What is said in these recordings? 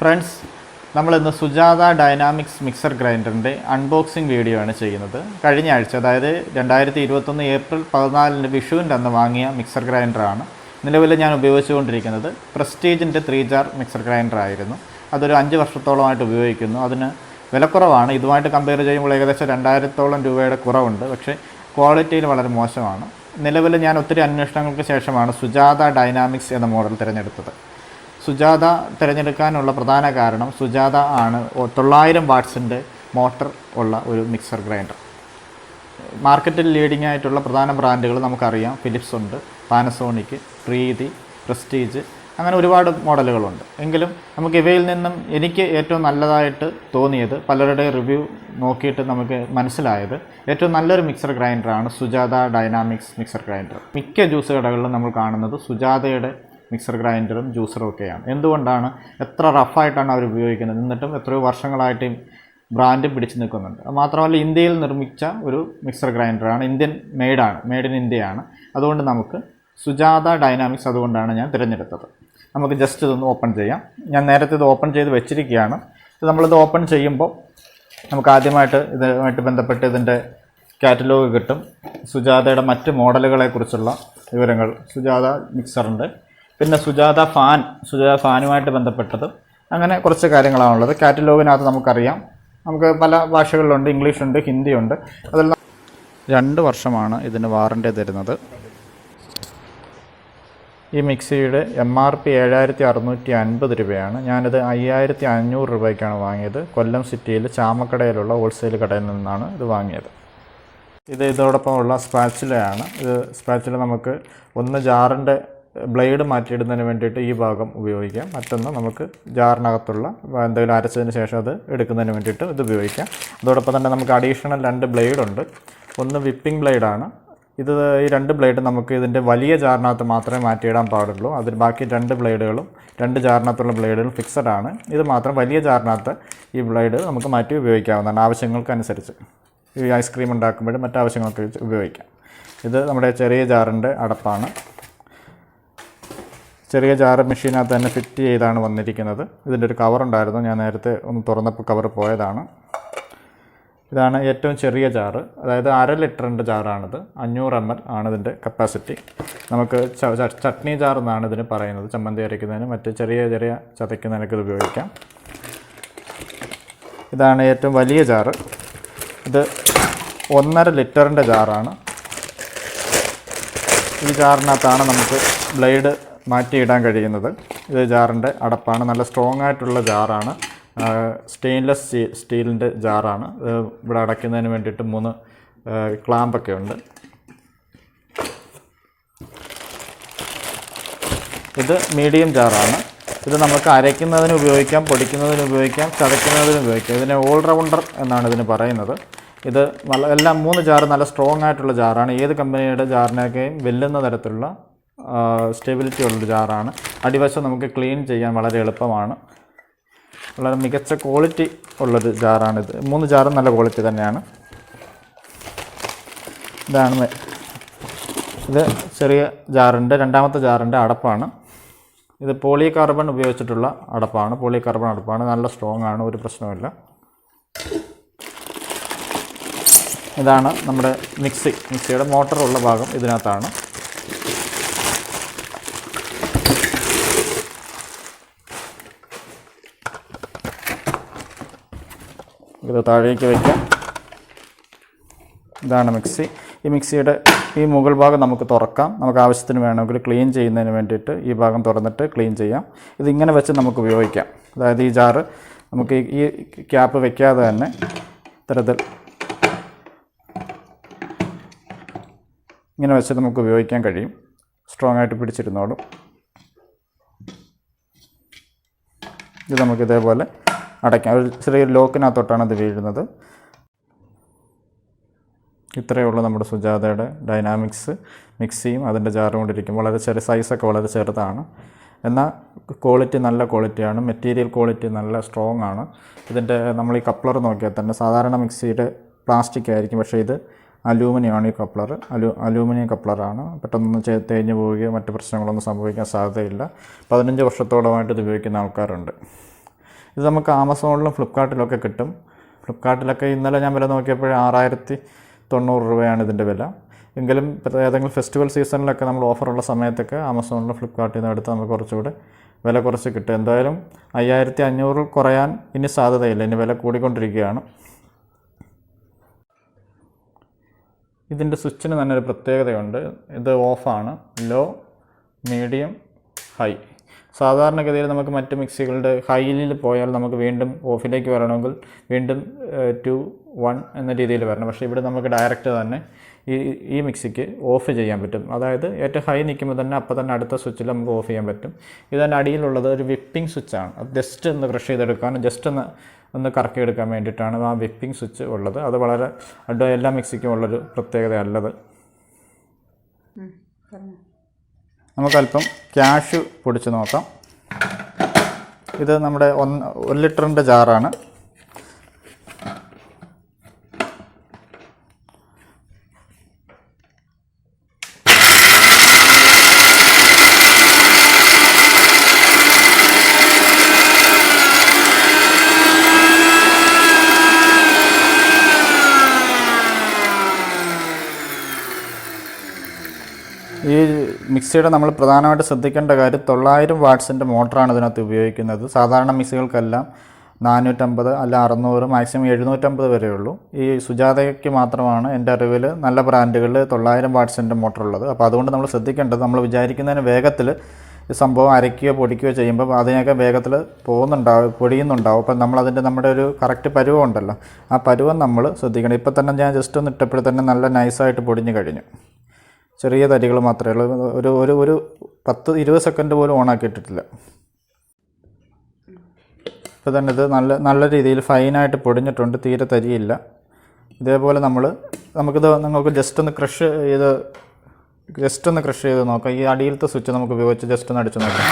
Friends, നമ്മളിന്ന് Sujata dynamics mixer ഗ്രൈൻഡറിൻ്റെ unboxing video ആണ് ചെയ്യുന്നത്. കഴിഞ്ഞ ആഴ്ച, അതായത് 2021 ഏപ്രിൽ 14 വിഷുവിൻ്റെ അന്ന് വാങ്ങിയ മിക്സർ ഗ്രൈൻഡറാണ്. നിലവിൽ ഞാൻ ഉപയോഗിച്ചുകൊണ്ടിരിക്കുന്നത് പ്രസ്റ്റീജിൻ്റെ 3 ജാർ മിക്സർ ഗ്രൈൻഡറായിരുന്നു. അതൊരു 5 വർഷത്തോളമായിട്ട് ഉപയോഗിക്കുന്നു. അതിന് വിലക്കുറവാണ്. ഇതുമായിട്ട് കമ്പയർ ചെയ്യുമ്പോൾ ഏകദേശം 2000-ഓളം രൂപയുടെ കുറവുണ്ട്. പക്ഷേ ക്വാളിറ്റിയിൽ വളരെ മോശമാണ്. നിലവിൽ ഞാൻ ഒത്തിരി അന്വേഷണങ്ങൾക്ക് ശേഷമാണ് സുജാത ഡൈനാമിക്സ് എന്ന മോഡൽ തിരഞ്ഞെടുത്തത്. സുജാത തിരഞ്ഞെടുക്കാനുള്ള പ്രധാന കാരണം സുജാത ആണ് 900 വാട്ട്സിൻ്റെ മോട്ടർ ഉള്ള ഒരു മിക്സർ ഗ്രൈൻഡർ. മാർക്കറ്റിൽ ലീഡിംഗ് ആയിട്ടുള്ള പ്രധാന ബ്രാൻഡുകൾ നമുക്കറിയാം. ഫിലിപ്സ് ഉണ്ട്, പാനസോണിക്, പ്രീതി, പ്രസ്റ്റീജ്, അങ്ങനെ ഒരുപാട് മോഡലുകളുണ്ട്. എങ്കിലും നമുക്ക് ഇവയിൽ നിന്നും എനിക്ക് ഏറ്റവും നല്ലതായിട്ട് തോന്നിയത്, പലരുടെ റിവ്യൂ നോക്കിയിട്ട് നമുക്ക് മനസ്സിലായത്, ഏറ്റവും നല്ലൊരു മിക്സർ ഗ്രൈൻഡറാണ് സുജാത ഡൈനാമിക്സ് മിക്സർ ഗ്രൈൻഡർ. മിക്ക ജ്യൂസ് കടകളിലും നമ്മൾ കാണുന്നത് സുജാതയുടെ മിക്സർ ഗ്രൈൻഡറും ജ്യൂസറും ഒക്കെയാണ്. എന്തുകൊണ്ടാണ്? എത്ര റഫായിട്ടാണ് അവർ ഉപയോഗിക്കുന്നത്, എന്നിട്ടും എത്രയോ വർഷങ്ങളായിട്ട് ബ്രാൻഡ് പിടിച്ചു നിൽക്കുന്നുണ്ട്. മാത്രമല്ല, ഇന്ത്യയിൽ നിർമ്മിച്ച ഒരു മിക്സർ ഗ്രൈൻഡറാണ്, ഇന്ത്യൻ മെയ്ഡ് ഇൻ ഇന്ത്യയാണ്. അതുകൊണ്ട് നമുക്ക് സുജാത ഡൈനാമിക്സ് അതുകൊണ്ടാണ് ഞാൻ തിരഞ്ഞെടുത്തത്. നമുക്ക് ജസ്റ്റ് ഇതൊന്ന് ഓപ്പൺ ചെയ്യാം. ഞാൻ നേരത്തെ ഇത് ഓപ്പൺ ചെയ്ത് വെച്ചിരിക്കുകയാണ്. നമ്മളിത് ഓപ്പൺ ചെയ്യുമ്പോൾ നമുക്ക് ആദ്യമായിട്ട് ഇതുമായിട്ട് ബന്ധപ്പെട്ട് ഇതിൻ്റെ കാറ്റലോഗ് കിട്ടും. സുജാതയുടെ മറ്റ് മോഡലുകളെക്കുറിച്ചുള്ള വിവരങ്ങൾ, സുജാത മിക്സറിൻ്റെ, പിന്നെ സുജാത ഫാനുമായിട്ട് ബന്ധപ്പെട്ടത്, അങ്ങനെ കുറച്ച് കാര്യങ്ങളാണുള്ളത്. കാറ്റലോഗിനകത്ത് നമുക്കറിയാം, നമുക്ക് പല ഭാഷകളിലുണ്ട്, ഇംഗ്ലീഷുണ്ട്, ഹിന്ദിയുണ്ട്. അതെല്ലാം 2 വർഷമാണ് ഇതിന് വാറണ്ടി തരുന്നത്. ഈ മിക്സിയുടെ MRP 7650 രൂപയാണ്. ഞാനിത് 5500 രൂപയ്ക്കാണ് വാങ്ങിയത്. കൊല്ലം സിറ്റിയിൽ ചാമക്കടയിലുള്ള ഹോൾസെയിൽ കടയിൽ നിന്നാണ് ഇത് വാങ്ങിയത്. ഇതോടൊപ്പമുള്ള സ്പാച്ചിലയാണ്. ഇത് സ്പാച്ചില നമുക്ക് ഒന്ന് ജാറിൻ്റെ ബ്ലേഡ് മാറ്റിയിടുന്നതിന് വേണ്ടിയിട്ട് ഈ ഭാഗം ഉപയോഗിക്കാം. മറ്റൊന്ന് നമുക്ക് ജാറിനകത്തുള്ള എന്തെങ്കിലും അരച്ചതിന് ശേഷം അത് എടുക്കുന്നതിന് വേണ്ടിയിട്ട് ഇത് ഉപയോഗിക്കാം. അതോടൊപ്പം തന്നെ നമുക്ക് അഡീഷണൽ 2 ബ്ലേഡുണ്ട്. ഒന്ന് വിപ്പിംഗ് ബ്ലേഡാണ്. ഈ 2 ബ്ലേഡ് നമുക്ക് ഇതിൻ്റെ വലിയ ജാറിനകത്ത് മാത്രമേ മാറ്റിയിടാൻ പാടുള്ളൂ. അതിന് ബാക്കി 2 ബ്ലേഡുകളും 2 ജാറിനകത്തുള്ള ബ്ലേഡുകളും ഫിക്സഡ് ആണ്. ഇത് മാത്രം വലിയ ജാറിനകത്ത് ഈ ബ്ലേഡ് നമുക്ക് മാറ്റി ഉപയോഗിക്കാവുന്നതാണ്, ആവശ്യങ്ങൾക്കനുസരിച്ച്. ഈ ഐസ്ക്രീം ഉണ്ടാക്കുമ്പോഴും മറ്റാവശ്യങ്ങൾക്ക് ഉപയോഗിക്കാം. ഇത് നമ്മുടെ ചെറിയ ജാറിൻ്റെ അടപ്പാണ്. ചെറിയ ജാറ് മെഷീനകത്ത് തന്നെ ഫിറ്റ് ചെയ്താണ് വന്നിരിക്കുന്നത്. ഇതിൻ്റെ ഒരു കവറുണ്ടായിരുന്നു, ഞാൻ നേരത്തെ ഒന്ന് തുറന്നപ്പോൾ കവർ പോയതാണ്. ഇതാണ് ഏറ്റവും ചെറിയ ജാറ്, അതായത് 1/2 ലിറ്ററിൻ്റെ ജാറാണിത്. 500 ml ആണ് ഇതിൻ്റെ കപ്പാസിറ്റി. നമുക്ക് ചട്നി ജാർ എന്നാണ് ഇതിന് പറയുന്നത്. ചമ്മന്തി അരയ്ക്കുന്നതിന്, മറ്റ് ചെറിയ ചതയ്ക്കുന്നതിനൊക്കെ ഇത് ഉപയോഗിക്കാം. ഇതാണ് ഏറ്റവും വലിയ ജാറ്. ഇത് 1.5 ലിറ്ററിൻ്റെ ജാറാണ്. ഈ ജാറിനകത്താണ് നമുക്ക് ബ്ലേഡ് മാറ്റിയിടാൻ കഴിയുന്നത്. ഇത് ജാറിൻ്റെ അടപ്പാണ്. നല്ല സ്ട്രോങ് ആയിട്ടുള്ള ജാറാണ്. സ്റ്റെയിൻലെസ് സ്റ്റീലിൻ്റെ ജാറാണ്. ഇവിടെ അടയ്ക്കുന്നതിന് വേണ്ടിയിട്ട് 3 ക്ലാമ്പൊക്കെ ഉണ്ട്. ഇത് മീഡിയം ജാറാണ്. ഇത് നമുക്ക് അരയ്ക്കുന്നതിന് ഉപയോഗിക്കാം, പൊടിക്കുന്നതിന് ഉപയോഗിക്കാം, ചതയ്ക്കുന്നതിന് ഉപയോഗിക്കാം. ഇതിനെ ഓൾറൗണ്ടർ എന്നാണ് ഇതിന് പറയുന്നത്. ഇത് എല്ലാം 3 ജാറ് നല്ല സ്ട്രോങ് ആയിട്ടുള്ള ജാറാണ്. ഏത് കമ്പനിയുടെ ജാറിനൊക്കെയും വെല്ലുന്ന തരത്തിലുള്ള സ്റ്റെബിലിറ്റി ഉള്ളൊരു ജാറാണ്. അടിവശം നമുക്ക് ക്ലീൻ ചെയ്യാൻ വളരെ എളുപ്പമാണ്. വളരെ മികച്ച ക്വാളിറ്റി ഉള്ളൊരു ജാറാണിത്. 3 ജാറും നല്ല ക്വാളിറ്റി തന്നെയാണ്. ഇത് ചെറിയ ജാറിൻ്റെ, രണ്ടാമത്തെ ജാറിൻ്റെ അടപ്പാണ്. ഇത് പോളികാർബൺ ഉപയോഗിച്ചിട്ടുള്ള അടപ്പാണ്. പോളികാർബൺ അടപ്പാണ്. നല്ല സ്ട്രോങ് ആണ്, ഒരു പ്രശ്നവുമില്ല. ഇതാണ് നമ്മുടെ മിക്സിയുടെ മോട്ടറുള്ള ഭാഗം ഇതിനകത്താണ്. ഇത് താഴേക്ക് വയ്ക്കാം. ഇതാണ് മിക്സി. ഈ മിക്സിയുടെ ഈ മുകൾ ഭാഗം നമുക്ക് തുറക്കാം. നമുക്ക് ആവശ്യത്തിന് വേണമെങ്കിൽ ക്ലീൻ ചെയ്യുന്നതിന് വേണ്ടിയിട്ട് ഈ ഭാഗം തുറന്നിട്ട് ക്ലീൻ ചെയ്യാം. ഇതിങ്ങനെ വെച്ച് നമുക്ക് ഉപയോഗിക്കാം. അതായത് ഈ ജാറ് നമുക്ക് ഈ ക്യാപ്പ് വയ്ക്കാതെ തന്നെ ഇത്തരത്തിൽ ഇങ്ങനെ വെച്ച് നമുക്ക് ഉപയോഗിക്കാൻ കഴിയും. സ്ട്രോങ് ആയിട്ട് പിടിച്ചിരുന്നോളും. ഇത് നമുക്ക് ഇതേപോലെ അടയ്ക്കാം. ഒരു ചെറിയൊരു ലോക്കിനകത്തോട്ടാണ് ഇത് വീഴുന്നത്. ഇത്രയേ ഉള്ളൂ നമ്മുടെ സുജാതയുടെ ഡൈനാമിക്സ് മിക്സിയും അതിൻ്റെ ജാറും കൊണ്ടിരിക്കും. വളരെ സൈസൊക്കെ വളരെ ചെറുതാണ്, എന്നാൽ ക്വാളിറ്റി നല്ല ക്വാളിറ്റിയാണ്. മെറ്റീരിയൽ ക്വാളിറ്റി നല്ല സ്ട്രോങ് ആണ്. ഇതിൻ്റെ നമ്മൾ ഈ കപ്ലർ നോക്കിയാൽ തന്നെ സാധാരണ മിക്സിയുടെ പ്ലാസ്റ്റിക് ആയിരിക്കും, പക്ഷേ ഇത് അലൂമിനിയമാണ്. ഈ കപ്ലർ അലൂമിനിയം കപ്ലറാണ്. പെട്ടെന്നൊന്നും തേഞ്ഞു പോവുകയോ മറ്റ് പ്രശ്നങ്ങളൊന്നും സംഭവിക്കാൻ സാധ്യതയില്ല. 15 വർഷത്തോളമായിട്ട് ഇത് ഉപയോഗിക്കുന്ന ആൾക്കാരുണ്ട്. ഇത് നമുക്ക് ആമസോണിലും ഫ്ലിപ്കാർട്ടിലൊക്കെ കിട്ടും. ഫ്ലിപ്കാർട്ടിലൊക്കെ ഇന്നലെ ഞാൻ വില നോക്കിയപ്പോൾ 6090 രൂപയാണ് ഇതിൻ്റെ വില. എങ്കിലും ഏതെങ്കിലും ഫെസ്റ്റിവൽ സീസണിലൊക്കെ നമ്മൾ ഓഫറുള്ള സമയത്തൊക്കെ ആമസോണിലും ഫ്ലിപ്കാർട്ടിൽ നിന്ന് എടുത്ത് നമുക്ക് കുറച്ചുകൂടെ വില കുറച്ച് കിട്ടും. എന്തായാലും 5500 കുറയാൻ ഇനി സാധ്യതയില്ല, ഇനി വില കൂടിക്കൊണ്ടിരിക്കുകയാണ്. ഇതിൻ്റെ സ്വിച്ചിന് തന്നെ ഒരു പ്രത്യേകതയുണ്ട്. ഇത് ഓഫാണ്, ലോ, മീഡിയം, ഹൈ. സാധാരണഗതിയിൽ നമുക്ക് മറ്റ് മിക്സികളുടെ ഹൈയിൽ പോയാൽ നമുക്ക് വീണ്ടും ഓഫിലേക്ക് വരണമെങ്കിൽ വീണ്ടും 2, 1 എന്ന രീതിയിൽ വരണം. പക്ഷേ ഇവിടെ നമുക്ക് ഡയറക്റ്റ് തന്നെ ഈ മിക്സിക്ക് ഓഫ് ചെയ്യാൻ പറ്റും. അതായത് ഏറ്റവും ഹൈ നിൽക്കുമ്പോൾ തന്നെ അപ്പോൾ തന്നെ അടുത്ത സ്വിച്ചിൽ നമുക്ക് ഓഫ് ചെയ്യാൻ പറ്റും. ഇതിൻ്റെ അടിയിലുള്ളത് ഒരു വിപ്പിംഗ് സ്വിച്ചാണ്. അത് ജസ്റ്റ് ഒന്ന് ക്രഷ് ചെയ്തെടുക്കാനും ജസ്റ്റ് ഒന്ന് കറക്കിയെടുക്കാൻ വേണ്ടിയിട്ടാണ് ആ വിപ്പിംഗ് സ്വിച്ച് ഉള്ളത്. അത് വളരെ എല്ലാ മിക്സിക്കും ഉള്ളൊരു പ്രത്യേകതയല്ലത്. നമുക്കല്പം ക്യാഷ് പൊടിച്ച് നോക്കാം. ഇത് നമ്മുടെ 1 ലിറ്ററിൻ്റെ ജാറാണ്. ഈ മിക്സിയുടെ നമ്മൾ പ്രധാനമായിട്ട് ശ്രദ്ധിക്കേണ്ട കാര്യം 900 വാട്ട്സിൻ്റെ മോട്ടറാണ് ഇതിനകത്ത് ഉപയോഗിക്കുന്നത്. സാധാരണ മിക്സികൾക്കെല്ലാം 450 അല്ല 600, മാക്സിമം 750 വരെയുള്ളൂ. ഈ സുജാതയ്ക്ക് മാത്രമാണ് എൻ്റെ അറിവിൽ നല്ല ബ്രാൻഡുകളിൽ 900 വാട്ട്സിൻ്റെ മോട്ടറുള്ളത്. അപ്പോൾ അതുകൊണ്ട് നമ്മൾ ശ്രദ്ധിക്കേണ്ടത്, നമ്മൾ വിചാരിക്കുന്നതിന് വേഗത്തിൽ ഈ സംഭവം അരയ്ക്കുകയോ പൊടിക്കുകയോ ചെയ്യുമ്പോൾ അതിനൊക്കെ വേഗത്തിൽ പൊടിയുന്നുണ്ടാവും. അപ്പം നമ്മുടെ ഒരു കറക്റ്റ് പരുവം ഉണ്ടല്ലോ, ആ പരുവം നമ്മൾ ശ്രദ്ധിക്കണം. ഇപ്പോൾ തന്നെ ഞാൻ ജസ്റ്റ് ഒന്ന് ഇട്ടപ്പോൾ തന്നെ നല്ല നൈസായിട്ട് പൊടിഞ്ഞ് കഴിഞ്ഞു. ചെറിയ തരികൾ മാത്രമേ ഉള്ളൂ. ഒരു 10-20 സെക്കൻഡ് പോലും ഓണാക്കിയിട്ടിട്ടില്ല. ഇപ്പോൾ തന്നെ ഇത് നല്ല രീതിയിൽ ഫൈനായിട്ട് പൊടിഞ്ഞിട്ടുണ്ട്, തീരെ തരിയില്ല. ഇതേപോലെ നിങ്ങൾക്ക് ജസ്റ്റ് ഒന്ന് ക്രഷ് ചെയ്ത് നോക്കാം. ഈ അടിയിലത്തെ സ്വിച്ച് നമുക്ക് ഉപയോഗിച്ച് ജസ്റ്റ് ഒന്ന് അടിച്ചു നോക്കാം.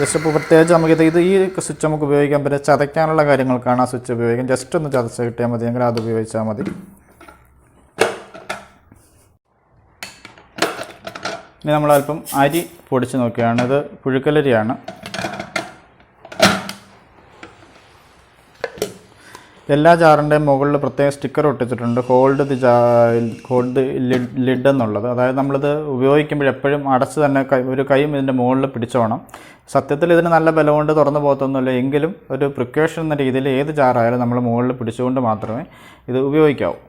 ജസ്റ്റ് ഇപ്പോൾ പ്രത്യേകിച്ച് നമുക്കിത് ഈ സ്വിച്ച് നമുക്ക് ഉപയോഗിക്കാൻ പറ്റും. ചതയ്ക്കാനുള്ള കാര്യങ്ങൾക്കാണ് ആ സ്വിച്ച് ഉപയോഗിക്കാം. ജസ്റ്റ് ഒന്ന് ചതച്ച് കിട്ടിയാൽ മതി, എങ്കിൽ അത് ഉപയോഗിച്ചാൽ മതി. ഇനി നമ്മളല്പം അരി പൊടിച്ച് നോക്കുകയാണ്. ഇത് പുഴുക്കലരിയാണ്. എല്ലാ ജാറിൻ്റെയും മുകളിൽ പ്രത്യേക സ്റ്റിക്കർ ഒട്ടിച്ചിട്ടുണ്ട്, ഹോൾഡ് ദി ലിഡ് എന്നുള്ളത്. അതായത് നമ്മളിത് ഉപയോഗിക്കുമ്പോൾ എപ്പോഴും അടച്ച് തന്നെ ഒരു കൈയും ഇതിൻ്റെ മുകളിൽ പിടിച്ചോണം. സത്യത്തിൽ ഇതിന് നല്ല ബലം കൊണ്ട് തുറന്നു പോകത്തൊന്നുമില്ല, എങ്കിലും ഒരു പ്രിക്കോഷൻ എന്ന രീതിയിൽ ഏത് ജാറായാലും നമ്മൾ മുകളിൽ പിടിച്ചുകൊണ്ട് മാത്രമേ ഇത് ഉപയോഗിക്കാവൂ.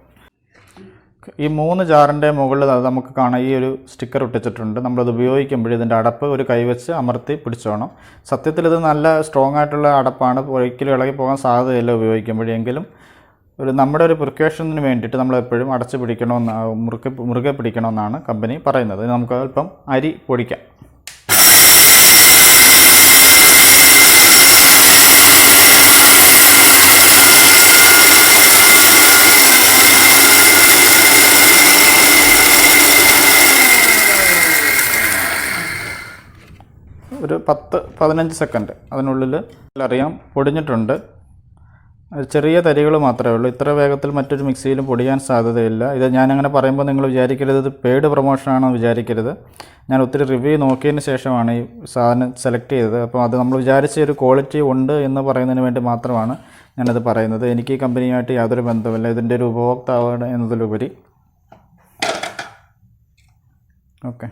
ഈ 3 ജാറിൻ്റെ മുകളിൽ നമുക്ക് കാണാം ഈ ഒരു സ്റ്റിക്കർ ഒട്ടിച്ചിട്ടുണ്ട്. നമ്മളത് ഉപയോഗിക്കുമ്പോൾ ഇതിൻ്റെ അടപ്പ് ഒരു കൈവച്ച് അമർത്തി പിടിച്ചോണം. സത്യത്തിൽ ഇത് നല്ല സ്ട്രോങ് ആയിട്ടുള്ള അടപ്പാണ്, ഒരിക്കലും ഇളകി പോകാൻ സാധ്യതയില്ല ഉപയോഗിക്കുമ്പോഴെങ്കിലും നമ്മുടെ ഒരു പ്രിക്കോഷന് വേണ്ടിയിട്ട് നമ്മളെപ്പോഴും അടച്ച് മുറുകെ പിടിക്കണമെന്നാണ് കമ്പനി പറയുന്നത്. നമുക്ക് അല്പം അരി പൊടിക്കാം. ഒരു 10-15 സെക്കൻഡ് അതിനുള്ളിൽ അറിയാം പൊടിഞ്ഞിട്ടുണ്ട്. ചെറിയ തരികൾ മാത്രമേ ഉള്ളൂ. ഇത്ര വേഗത്തിൽ മറ്റൊരു മിക്സിയിലും പൊടിയാൻ സാധ്യതയില്ല. ഇത് ഞാനങ്ങനെ പറയുമ്പോൾ നിങ്ങൾ വിചാരിക്കരുത് ഇത് പെയ്ഡ് പ്രൊമോഷനാണെന്ന് വിചാരിക്കരുത്. ഞാൻ ഒത്തിരി റിവ്യൂ നോക്കിയതിന് ശേഷമാണ് ഈ സാധനം സെലക്ട് ചെയ്തത്. അപ്പോൾ അത് നമ്മൾ വിചാരിച്ച ഒരു ക്വാളിറ്റി ഉണ്ട് എന്ന് പറയുന്നതിന് വേണ്ടി മാത്രമാണ് ഞാനത് പറയുന്നത്. എനിക്ക് ഈ കമ്പനിയുമായിട്ട് യാതൊരു ബന്ധമില്ല, ഇതിൻ്റെ ഒരു ഉപഭോക്താവാണ് എന്നതിലുപരി. ഓക്കെ.